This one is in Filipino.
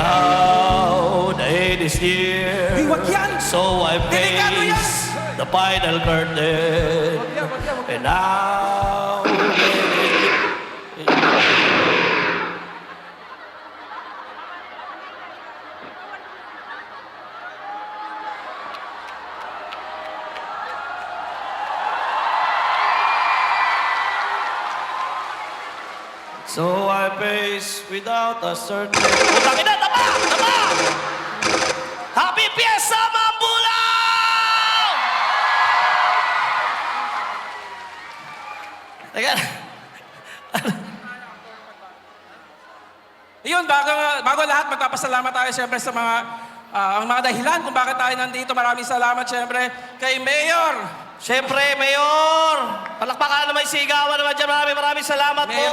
now the end is near. Ay, wag yan! So I Delikado yan! face the final curtain. And now so I face without a certain... Putang ina! Tama! Tama! Happy Fiesta, Mambulang! Teka. Yun, bago lahat, magpapasalamat tayo siyempre sa mga, ang mga dahilan kung bakit tayo nandito. Maraming salamat siyempre kay Mayor. Siyempre, Mayor! Palakpakan naman, sigawan naman dyan. Maraming salamat po.